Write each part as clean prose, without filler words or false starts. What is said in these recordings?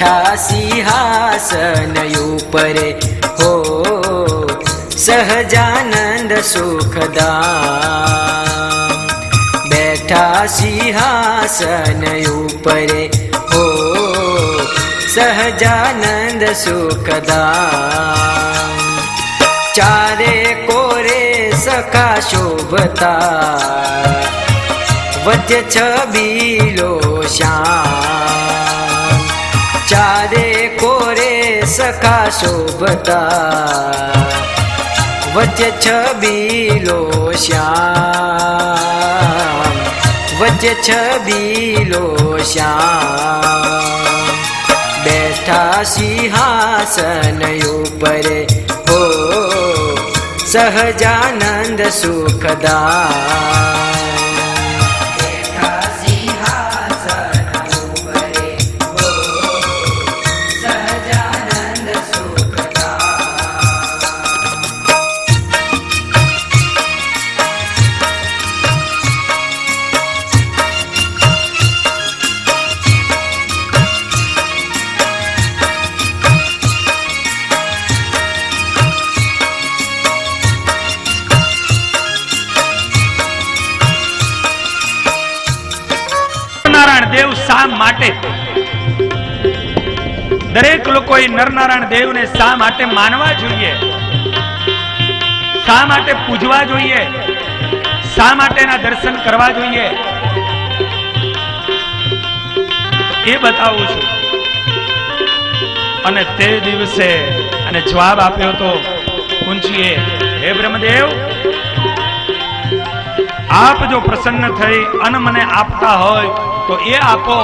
बैठा सिंहासन ऊपरे हो सहजानंद सुखदाम। बैठा सिंहासन ऊपरे हो सहजानंद सुखदाम। चारे कोरे सखा शोभता वच छबीलो श्याम। चारे कोरे सखा शोभता वच छबीलो श्याम। वच छबीलो श्याम। बैठा सिंहासन ऊपरे हो सहजानंद सुखदाम। દેવ શા માટે દરેક લોકોએ નરનારાયણ દેવને શા માટે માનવા જોઈએ, શા માટે પૂજવા જોઈએ, શા માટેના દર્શન કરવા જોઈએ એ બતાવું છું। અને તે દિવસે અને જવાબ આપ્યો તો કુંચીએ, હે બ્રહ્મદેવ, આપ જો પ્રસન્ન થઈ અને મને આપતા હોય તો એ આપો।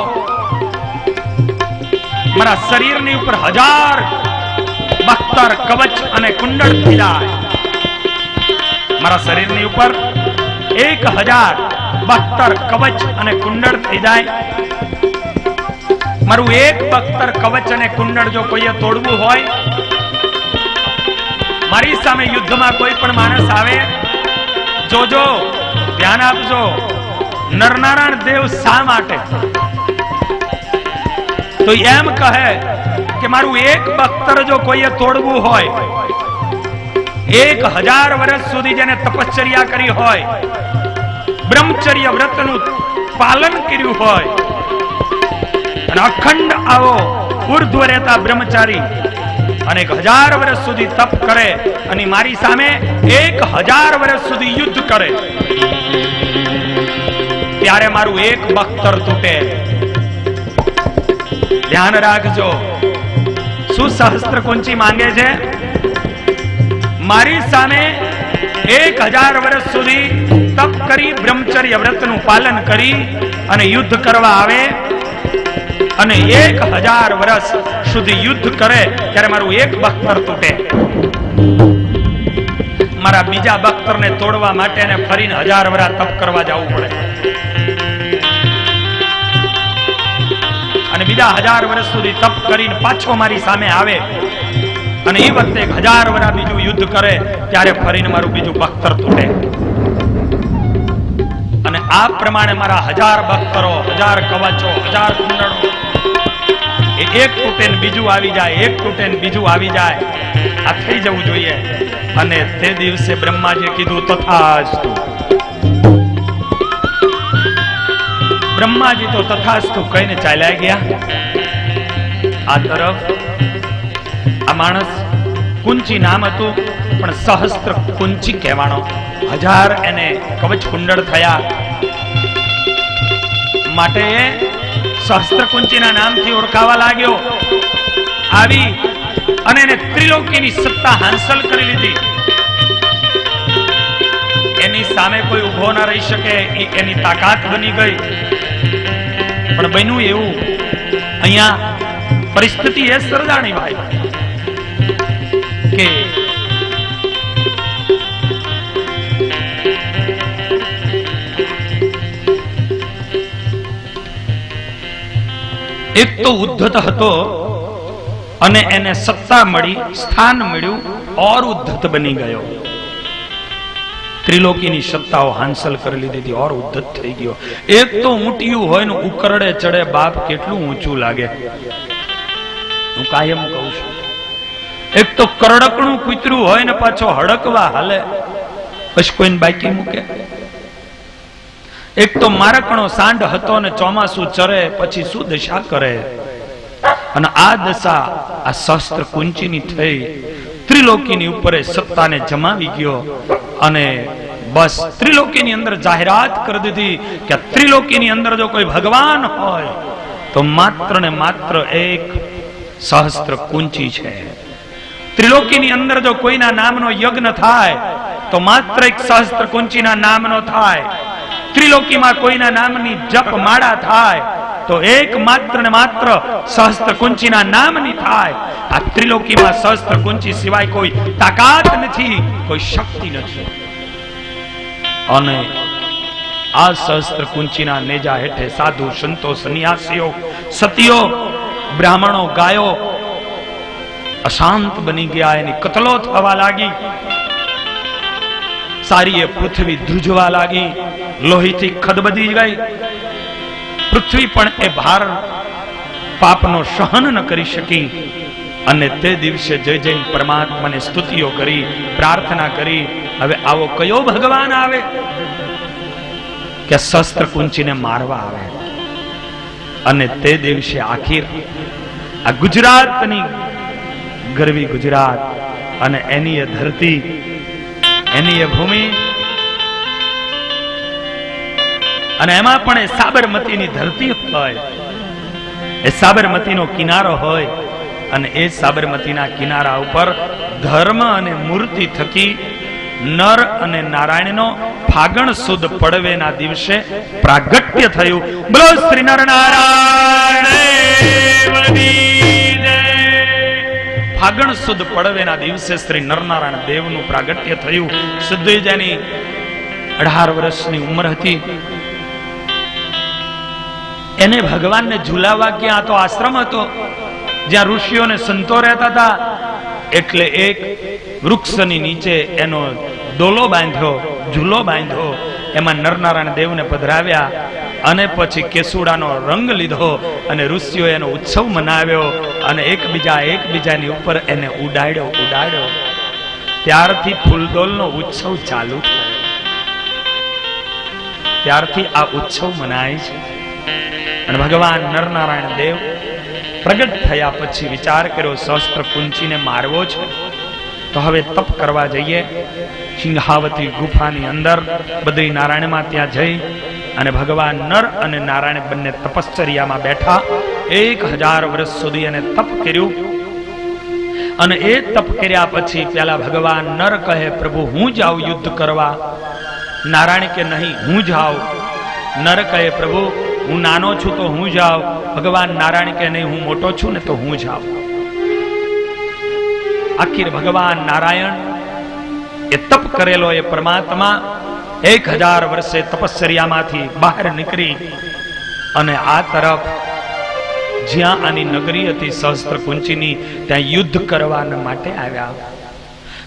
મારા શરીરની ઉપર 1000 બખ્તર કવચ અને કુંડળ થઈ જાય। મારા શરીરની ઉપર 1000 બખ્તર કવચ અને કુંડળ થઈ જાય। મારું એક બખ્તર કવચ અને કુંડળ જો કોઈએ તોડવું હોય, મારી સામે યુદ્ધમાં કોઈ પણ માણસ આવે, જોજો, ધ્યાન આપજો, નરનારાયણ દેવ શા માટે તો એમ કહે કે મારું એક બખ્તર જો કોઈએ તોડવું હોય, 1000 વર્ષ સુધી જેને તપશ્ચર્યા કરી હોય, બ્રહ્મચર્ય વ્રતનું પાલન કર્યું હોય અને અખંડ આવો ઉર્ધ્વ રહેતા બ્રહ્મચારી અને 1000 વર્ષ સુધી તપ કરે અને મારી સામે 1000 વર્ષ સુધી યુદ્ધ કરે, ત્યારે મારું એક બખ્તર તૂટે। ધ્યાન રાખજો, શું સહસ્ત્ર કુંચી માંગે છે? મારી સામે 1000 વર્ષ સુધી તપ કરી બ્રહ્મચર્ય વ્રતનું પાલન કરી અને યુદ્ધ કરવા આવે અને 1000 વર્ષ સુધી યુદ્ધ કરે ત્યારે મારું એક બખ્તર તૂટે। મારા બીજા બખ્તરને તોડવા માટે ને ફરીને 1000 વર્ષ તપ કરવા જવું પડે અને બીજા 1000 વર્ષ સુધી તપ કરીને પાછો મારી સામે આવે અને એ વખતે 1000 વર્ષ બીજું યુદ્ધ કરે ત્યારે ફરીને મારું બીજું બખ્તર તૂટે। અને આ પ્રમાણે મારા 1000 બખ્તરો, 1000 કવચો, 1000 કુંડળો એ એક તૂટે ને બીજું આવી જાય, એક તૂટે ને બીજું આવી જાય, આ થઈ જવું જોઈએ। અને તે દિવસે બ્રહ્માજીએ કીધું તથાસ્તુ। બ્રહ્માજી તો તથાસ્તુ કહીને ચાલ્યા ગયા। આ તરફ આ માણસ કુંચી નામ હતું પણ સહસ્ત્ર કુંચી કહેવાનો, 1000 એને કવચ કુંડળ થયા માટે સહસ્ત્ર કુંચીના નામથી ઓળખાવા લાગ્યો। આવી અને એને ત્રિલોકીની સત્તા હાંસલ કરી લીધી। એની સામે કોઈ ઉભો ના રહી શકે એની તાકાત બની ગઈ। પણ બન્યું એવું, અહીંયા પરિસ્થિતિ એ સર્જાણી ભાઈ કે એક તો ઉદ્ધત હતો અને એને સત્તા મળી, સ્થાન મળ્યું और ઉદ્ધત બની ગયો। ત્રિલોકીની સત્તાઓ હાંસલ કરી લીધી હતી और ઉદ્ધત થઈ ગયો। એક તો ઊંટિયું હોય ને ઉકરડે ચડે બાપ કેટલું ઊંચું લાગે। હું કાયમ કહું છું, એક તો કરડકણું કૂતરું હોય ને પાછો હડકવા હાલે, પછી કોઈને બાકી મૂકે. એક તો મારકણો સાંડ હતો ને ચોમાસું ચરે, પછી શું દશા કરે. અને આ દશા આ શસ્ત્ર કુંચીની થઈ. ત્રિલોકીની ઉપર સત્તાને જમાવી ગયો અને બસ ત્રિલોકીની અંદર જાહેરાત કરી દીધી કે ત્રિલોકીની અંદર જો કોઈ ભગવાન હોય તો માત્ર ને માત્ર એક સહસ્ત્ર કુંચી છે. ત્રિલોકીની અંદર જો કોઈના નામનો યજ્ઞ થાય તો માત્ર એક સહસ્ત્ર કુંચીના નામનો થાય. ત્રિલોકીમાં કોઈના નામની જપ માળા થાય તો એક માત્ર ને માત્ર સહસ્ત્ર કુંચીના નામની થાય. આ ત્રિલોકીમાં સહસ્ત્ર કુંચી સિવાય કોઈ તાકાત નથી, કોઈ શક્તિ નથી. અને આ સહસ્ત્ર કુંચીના નેજા હેઠે સાધુ સંતો સંન્યાસીઓ સતીઓ બ્રાહ્મણો ગાયો અશાંત બની ગયા. એની કતલો થવા લાગી. સારી એ પૃથ્વી ધ્રુજવા લાગી, લોહીથી ખદબદી ગઈ. પૃથ્વી પણ એ ભાર પાપનો સહન ન કરી શકી. અને તે દિવસે જય જય પરમાત્માને સ્તુતિઓ કરી, પ્રાર્થના કરી. હવે આવો કયો ભગવાન આવે કે શસ્ત્ર કુંચીને મારવા આવે? અને તે દિવસે આખીર આ ગુજરાતની ગરવી ગુજરાત અને એની એ ધરતી, એની એ ભૂમિ, અને એમાં પણ એ સાબરમતીની ધરતી હોય, એ સાબરમતીનો કિનારો હોય. અને એ સાબરમતીના કિનારા ઉપર ધર્મ અને મૂર્તિ થકી નર અને નારાયણનો ફાગણ સુદ પડવેના દિવસે પ્રાગટ્ય થયું. બોલો શ્રી નર નારાયણ. ફાગણ સુદ પડવેના દિવસે શ્રી નરનારાયણ દેવનું પ્રાગટ્ય થયું. સિદ્ધેજાની 18 વર્ષની ઉંમર હતી. એને ભગવાનને ઝુલાવા ક્યાં? તો આશ્રમ હતો જ્યાં ઋષિઓને સંતો રહેતા હતા. એટલે એક વૃક્ષની નીચે એનો ડોલો બાંધ્યો, ઝૂલો બાંધ્યો. એમાં નરનારાયણ દેવને પધરાવ્યા અને પછી કેસુડાનો રંગ લીધો અને ઋષિઓ એનો ઉત્સવ મનાવ્યો અને એકબીજાની ઉપર એને ઉડાડ્યો. ત્યારથી ફૂલદોલનો ઉત્સવ ચાલુ થયો. ત્યારથી આ ઉત્સવ મનાય છે. અને ભગવાન નરનારાયણ દેવ પ્રગટ થયા પછી વિચાર કર્યો સહસ્ત્ર કુંચીને મારવો છે તો હવે તપ કરવા જઈએ. સિંહાવતી ગુફાની અંદર બદ્રી નારાયણમાં ત્યાં જઈ અને ભગવાન નર અને નારાયણ બંને તપશ્ચર્યામાં બેઠા. 1000 વર્ષ સુધી એને તપ કર્યું. અને એ તપ કર્યા પછી પેલા ભગવાન નર કહે, પ્રભુ હું જાઉં યુદ્ધ કરવા. નારાયણ કે નહીં, હું જાઉં. નર કહે, પ્રભુ હું નાનો છું તો હું જાઉં. ભગવાન નારાયણ કે નહીં, હું મોટો છું ને તો હું જાઉં. આખિર ભગવાન નારાયણ એ તપ કરેલો એ પરમાત્મા 1000 વર્ષે તપશ્ચર્યામાંથી બહાર નીકળી અને આ તરફ જ્યાં આની નગરી હતી સહસ્ત્ર કુંચીની, ત્યાં યુદ્ધ કરવાના માટે આવ્યા.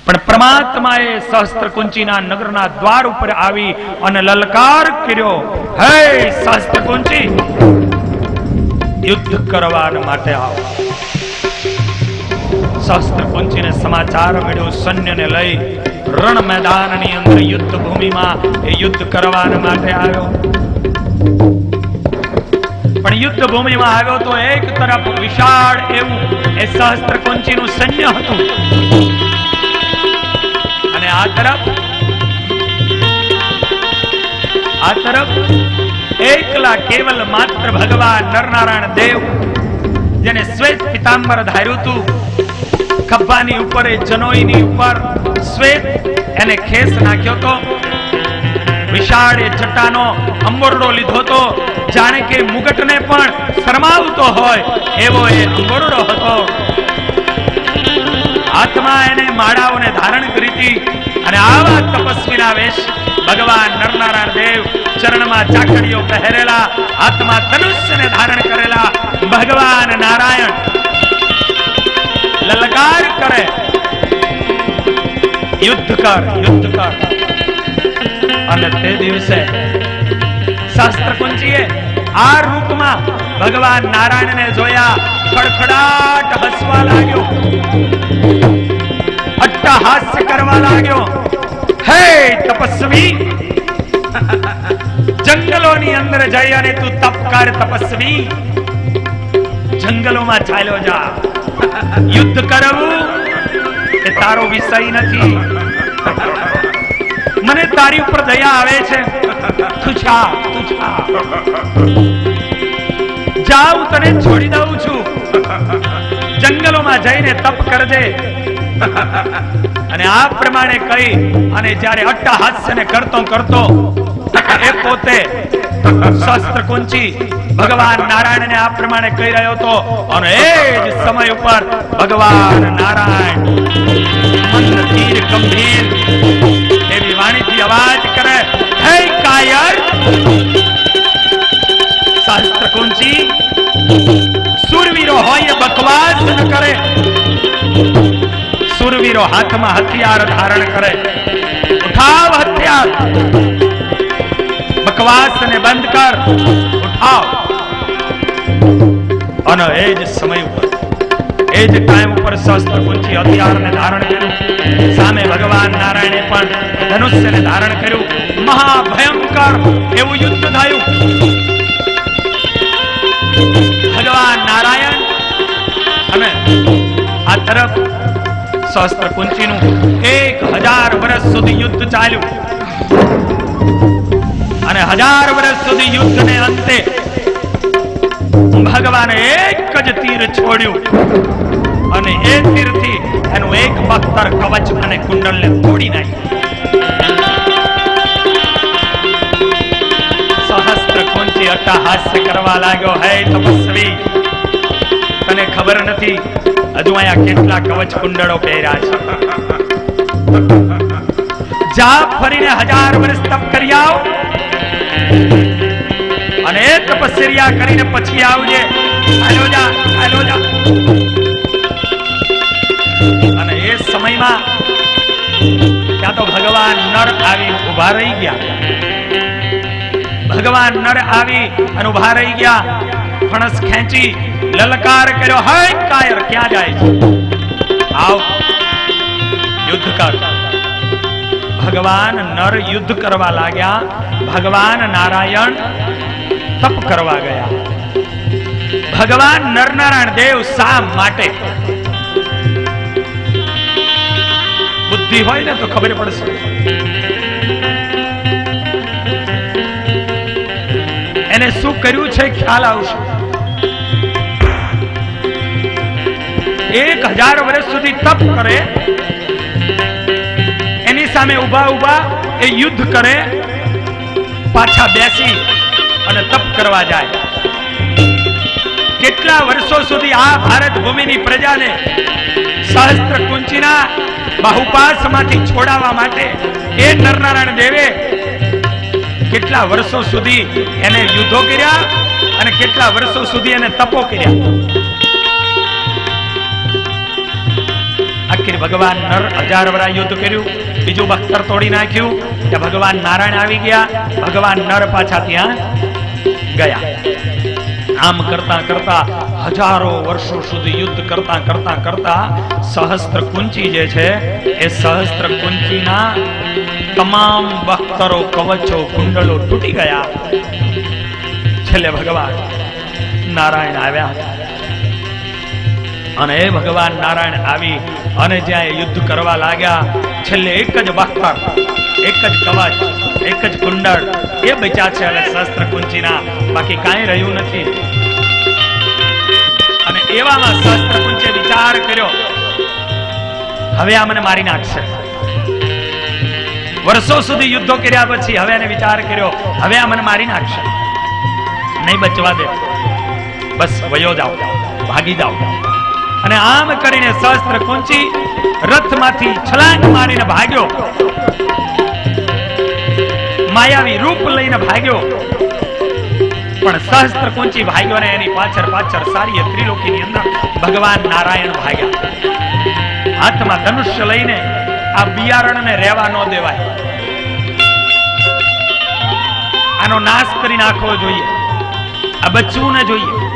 પણ પરમાત્માએ સહસ્ત્ર કુંચીના નગરના દ્વાર ઉપર આવી અને લલકાર કર્યો, હે સહસ્ત્ર કુંચી, યુદ્ધ કરવા માટે આવો. સહસ્ત્ર કુંચીને સમાચાર મળ્યો. સૈન્યને લઈ રણ મેદાનની અંદર યુદ્ધ ભૂમિમાં એ યુદ્ધ કરવા માટે આવ્યો. પણ યુદ્ધ ભૂમિમાં આવ્યો તો એક તરફ વિશાળ એવું એ સહસ્ત્ર કુંચીનું સૈન્ય હતું અને આ તરફ એકલા કેવલ માત્ર ભગવાન નરનારાયણ દેવ, જેને શ્વેત પિતાંબર ધાર્યું હતું, ખભાની ઉપર એ જનોઈની ઉપર શ્વેત એને ખેસ નાખ્યો તો, વિશાળ એ જટાનો અંબોરડો લીધો તો, જાણે કે મુગટને પણ શરમાવતો હોય એવો એ અંબોરડો હતો. હાથમાં એને માળાઓને ધારણ કરી હતી અને આવા તપસ્વીના વેશ ભગવાન નરનારાયણ દેવ, ચરણમાં ચાકડીઓ પહેરેલા, હાથમાં ધનુષ્યને ધારણ કરેલા ભગવાન નારાયણ લલકાર કરે, યુદ્ધ કર. અને તે દિવસે શાસ્ત્ર કુંજીએ આ રૂપમાં ભગવાન નારાયણને જોયા, ખડખડાટ હસવા લાગ્યો, અટ્ટહાસ્ય કરવા લાગ્યો. હે તપસ્વી, જંગલોની અંદર જઈ અને તું તપ કર. તપસ્વી, જંગલોમાં ચાલ્યો જા. યુદ્ધ કરવું એ તારો વિષય નથી. મને તારી ઉપર દયા આવે છે. તું જા, તું જા. જા, હું તને છોડી દઉં છું. જંગલોમાં જઈને તપ કરજે. અને આ પ્રમાણે કહી અને જ્યારે અટ્ટહાસ્યને કરતો કરતો એ પોતે શસ્ત્ર કુંચી ભગવાન નારાયણને આ પ્રમાણે કહી રહ્યો હતો. અને એ જ સમય ઉપર ભગવાન નારાયણ મંદ ધીર ગંભીર એવી વાણીથી અવાજ કરે, હે કાયર, શસ્ત્ર કુંચી, સુરવીરો હોય બકવાસ ન કરે. સુરવીરો હાથમાં હથિયાર ધારણ કરે. ઉઠાવ હથિયાર, બકવાસને બંધ કર, ઉઠાવ. અને એ જ સમય ઉપર, એ જ ટાઈમ ઉપર શસ્ત્ર કુંચી હથિયારને ધારણ કર્યું. સામે ભગવાન નારાયણે પણ ધનુષ્યને ધારણ કર્યું. મહાભયંકર એવું યુદ્ધ થયું. ભગવાન નારાયણ અને આ તરફ શસ્ત્ર કુંચીનું 1000 વર્ષ સુધી યુદ્ધ ચાલ્યું. અને 1000 વર્ષ સુધી યુદ્ધને અંતે ભગવાને એક જ તીર છોડ્યું અને એ તીરથી એનું એક બખ્તર કવચ અને કુંડલને તોડી નાખ્યું. સહસ્ત્ર કુંચી અટ્ટહાસ્ય કરવા લાગ્યો, હે તપસ્વી, તને ખબર નથી હજુ અહીંયા કેટલા કવચ કુંડળો પહેર્યા છે. જા, ફરીને 1000 વર્ષ તપ કરી આવ અને એ તપસ્યા કરીને પછી આવજે. હાલો જા, હાલો જા. અને એ સમયમાં ત્યાં તો ભગવાન નર આવી ઉભા રહી ગયા. ભગવાન નર આવી અને ઉભા રહી ગયા. ફણસ ખેંચી લલકાર કર્યો, હે કાયર, ક્યાં જાય છે? આવ, યુદ્ધ કર. ભગવાન નર યુદ્ધ કરવા લાગ્યા. ભગવાન નારાયણ તપ કરવા ગયા. ભગવાન નરનારાયણ દેવ શા માટે? બુદ્ધિ હોય ને તો ખબર પડશે. એને શું કર્યું છે ખ્યાલ આવશે. 1000 વર્ષ સુધી તપ કરે, એની સામે ઉભા ઉભા એ યુદ્ધ કરે, પાછા બેસી અને તપ કરવા જાય. કેટલા વર્ષો સુધી આ ભારત ભૂમિની પ્રજાને સહસ્ત્ર કુંચીના બાહુપાસમાંથી છોડાવવા માટે એ નરનારાયણ દેવે કેટલા વર્ષો સુધી એને યુદ્ધો કર્યા અને કેટલા વર્ષો સુધી એને તપો કર્યા. આખિર ભગવાન નર 1000 વર્ષ યુદ્ધ કર્યું, બીજું બખ્તર તોડી નાખ્યું. ત્યાં ભગવાન નારાયણ આવી ગયા. ભગવાન નર પાછા ત્યાં ગયા. આમ કરતા કરતા હજારો વર્ષો સુધી યુદ્ધ કરતા કરતા કરતા સહસ્ત્ર કુંચી જે છે એ સહસ્ત્ર કુંચીના તમામ બખ્તરો, કવચો, કુંડલો તૂટી ગયા. છેલ્લે ભગવાન નારાયણ આવ્યા અને એ ભગવાન નારાયણ આવી અને જ્યાં યુદ્ધ કરવા લાગ્યા, છેલ્લે એક જ બખ્તર, એક જ કવચ, એક જ કુંડળ એ બચ્યા છે અને શસ્ત્ર કુંચીના, બાકી કાંઈ રહ્યું નથી. અને એવામાં શસ્ત્ર કુંચે વિચાર કર્યો, હવે આ મને મારી નાખશે. વર્ષો સુધી યુદ્ધો કર્યા પછી હવે એને વિચાર કર્યો, હવે આ મને મારી નાખશે, નહીં બચવા દે, બસ વયો જાઓ, ભાગી જાઓ. અને આમ કરીને શસ્ત્ર કુંચી રથમાંથી છલાંગ મારીને ભાગ્યો. માયાવી રૂપ લઈને ભાગ્યો. પણ સહસ્ત્ર કુંચી ભાગ્યો ને એની પાછળ પાછળ સારી ત્રિલોકીની અંદર ભગવાન નારાયણ ભાગ્યા. હાથમાં ધનુષ્ય લઈને આ બિયારણને રહેવા ન દેવાય, આનો નાશ કરી નાખવો જોઈએ. આ બચવું ન જોઈએ.